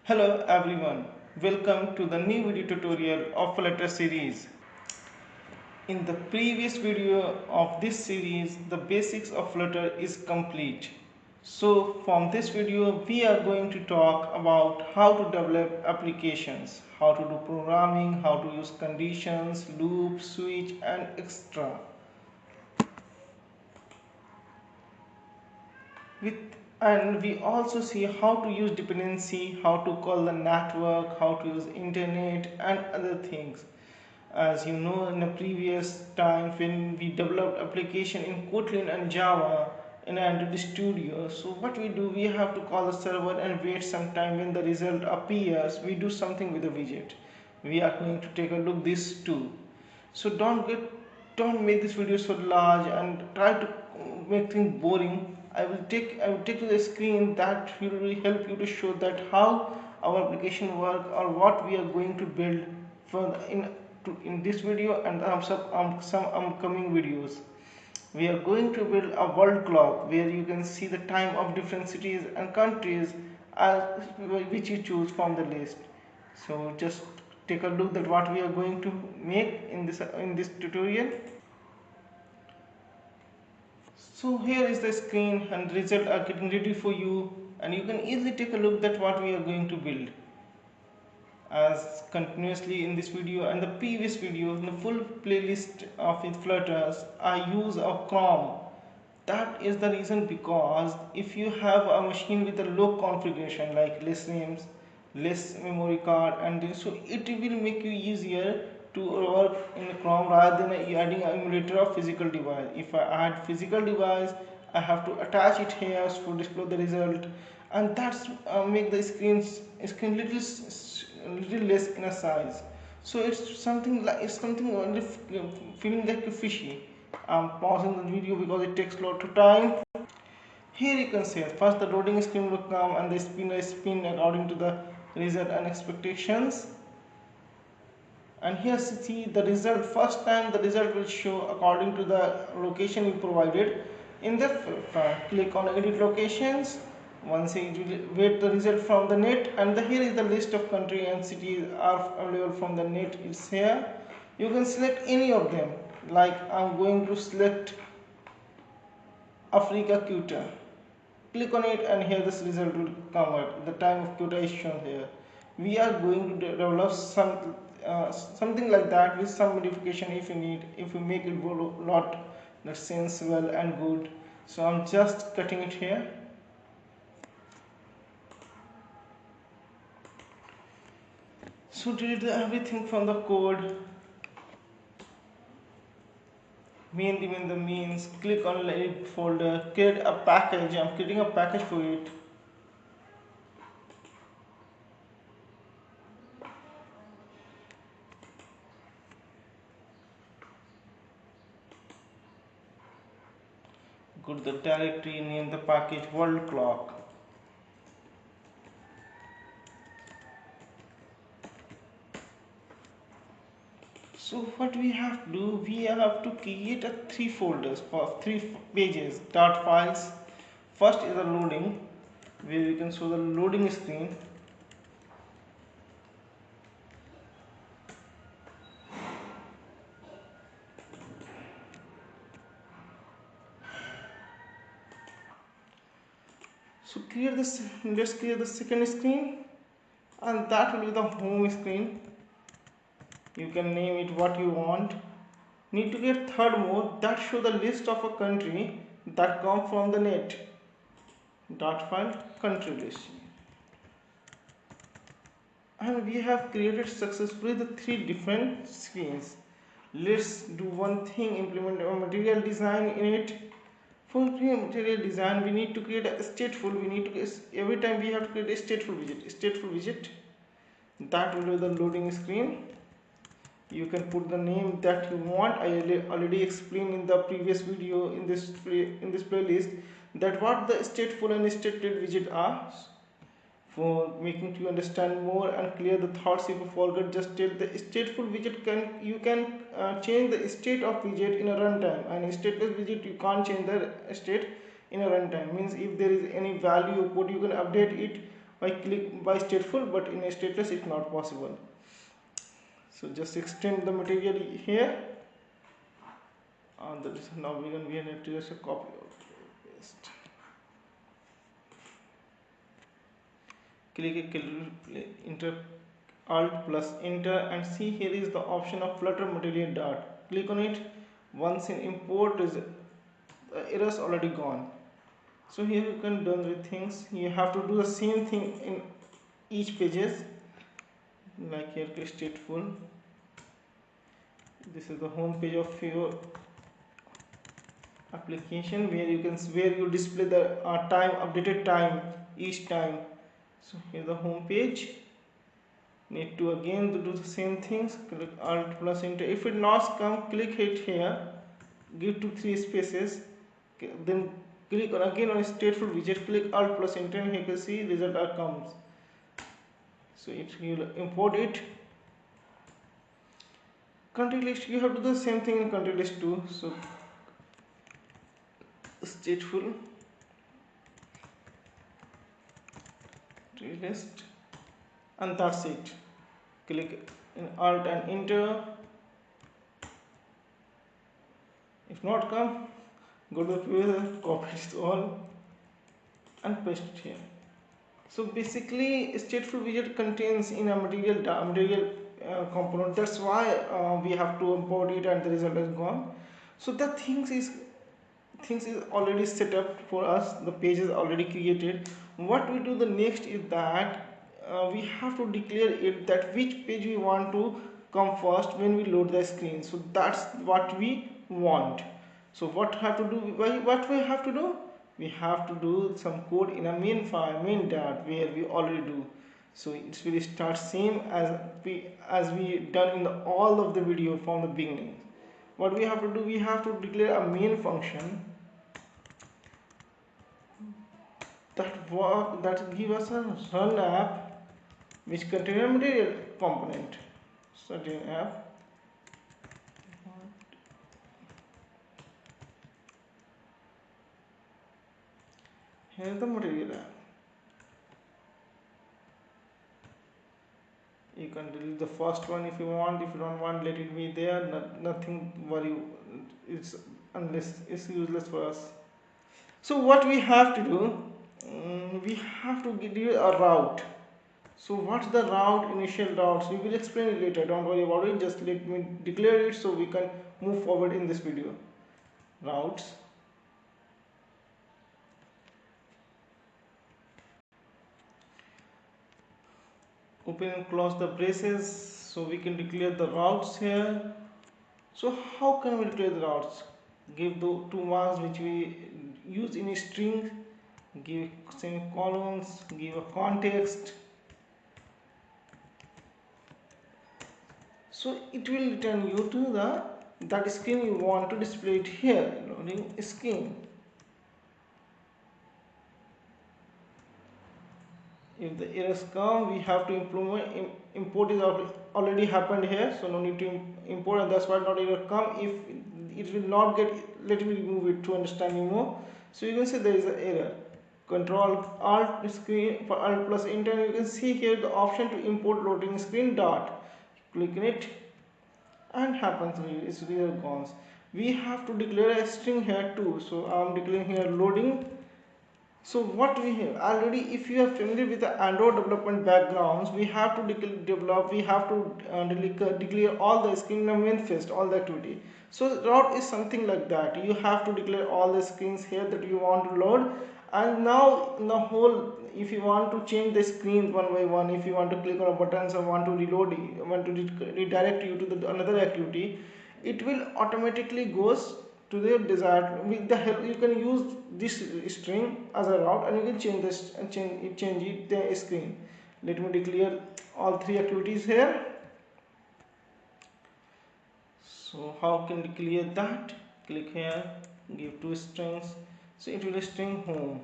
Hello everyone, welcome to the new video tutorial of Flutter series. In the previous video of this series, the basics of Flutter is complete. So from this video, we are going to talk about how to develop applications, how to do programming, how to use conditions, loops, switch and extra. with and we also see how to use dependency, how to call the network, how to use internet and other things. As you know, in the previous time when we developed application in Kotlin and Java in Android Studio, so what we do, we have to call the server and wait some time. When the result appears, we do something with the widget. We are going to take a look this too. So don't make this video so large and try to make things boring. I will take to the screen that will really help you to show that how our application work or what we are going to build for in this video and some upcoming videos. We are going to build a world clock where you can see the time of different cities and countries as which you choose from the list. So just take a look at what we are going to make in this tutorial. So here is the screen and result are getting ready for you, and you can easily take a look at what we are going to build. As continuously in this video and the previous video, in the full playlist of it flutters, I use a Chrome. That is the reason, because if you have a machine with a low configuration like less RAMs, less memory card, and so it will make you easier to work in Chrome rather than adding an emulator of physical device. If I add physical device, I have to attach it here to display the result, and that's make the screen little less in a size. So it's something only feeling like a fishy. I'm pausing the video because it takes a lot of time. Here you can see first the loading screen will come and the spin according to the result and expectations. And here see the result. First time the result will show according to the location you provided in the front. Click on edit locations. Once it will wait the result from the net, and here is the list of country and cities are available from the net. It's here. You can select any of them. Like I'm going to select Africa Quota. Click on it and here this result will come out. The time of quota is shown here. We are going to develop something like that with some modification if you need, if we make it go lot that sense well and good. So I'm just cutting it here. So delete everything from the code. Main the means, click on edit folder, create a package. I'm creating a package for it. Go to the directory, name the package world clock. So what we have to do, we have to create a 3 folders for 3 pages dot files. First is the loading, where we can show the loading screen. So create this. Let's create the second screen, and that will be the home screen. You can name it what you want. Need to get third mode that show the list of a country that come from the net. Dot file country list. And we have created successfully the 3 different screens. Let's do one thing, implement a material design in it. For material design, we need to create a stateful. Every time we have to create a stateful widget that will be the loading screen. You can put the name that you want. I already explained in the previous video in this playlist that what the stateful and stateless widget are. For making you understand more and clear the thoughts, if you forget, just tell the stateful widget you can change the state of widget in a runtime, and stateless widget you can't change the state in a runtime. Means if there is any value you put, you can update it by stateful, but in a stateless it's not possible. So just extend the material here. Now we need to just copy or paste. Click enter alt plus enter, and see here is the option of flutter material dart. Click on it. Once in import is the errors already gone. So here you can do the things. You have to do the same thing in each pages, like here stateful. This is the home page of your application, where you display the time, updated time each time. So here the home page. Need to again do the same things. Click alt plus enter. If it not come, click it here, give 2-3 spaces, then click on again on stateful widget, click alt plus enter, and here you can see result comes. So you will import it. Country list, you have to do the same thing in country list too. So stateful list, and that's it. Click in alt and enter. If not come, go to the previous, copy it all and paste it here. So basically stateful widget contains in a material component. That's why we have to import it, and the result is gone. So the things is already set up for us. The page is already created. What we do the next is that we have to declare it that which page we want to come first when we load the screen. So that's what we want. So what we have to do, we have to do some code in a main file, main dart, where we already do. So it will start same as we done in all of the video from the beginning. What we have to do, we have to declare a main function that give us a run app which contain a material component. Certain app. Here is the material app. You can delete the first one if you want. If you don't want, let it be there. Nothing worry. It's useless for us. So what we have to do, we have to give a route. So what's the route, initial routes? We will explain it later. Don't worry about it. Just let me declare it so we can move forward in this video. Routes. Open and close the braces so we can declare the routes here. So how can we declare the routes? Give the 2 marks which we use in a string, give semicolons, give a context. So it will return you to that screen you want to display it here. Loading screen. If the errors come, we have to import is already happened here, so no need to import, and that's why not error come. If it will not get, let me remove it to understand you more. So you can see there is an error. Control alt screen for alt plus enter. You can see here the option to import loading screen dot. Click on it, and happens it's error gone. We have to declare a string here too. So I am declaring here loading. So what we have already, if you are familiar with the Android development backgrounds, we have to declare all the screen manifest, all the activity. So route is something like that. You have to declare all the screens here that you want to load, and now in the whole, if you want to change the screen one by one, if you want to click on a button, or want to reload it, want to redirect you to another activity, it will automatically goes to the desired. With the help, you can use this string as a route, and you can change this and change it the screen. Let me declare all 3 activities here. So how can we clear that? Click here, give 2 strings. So it will string home.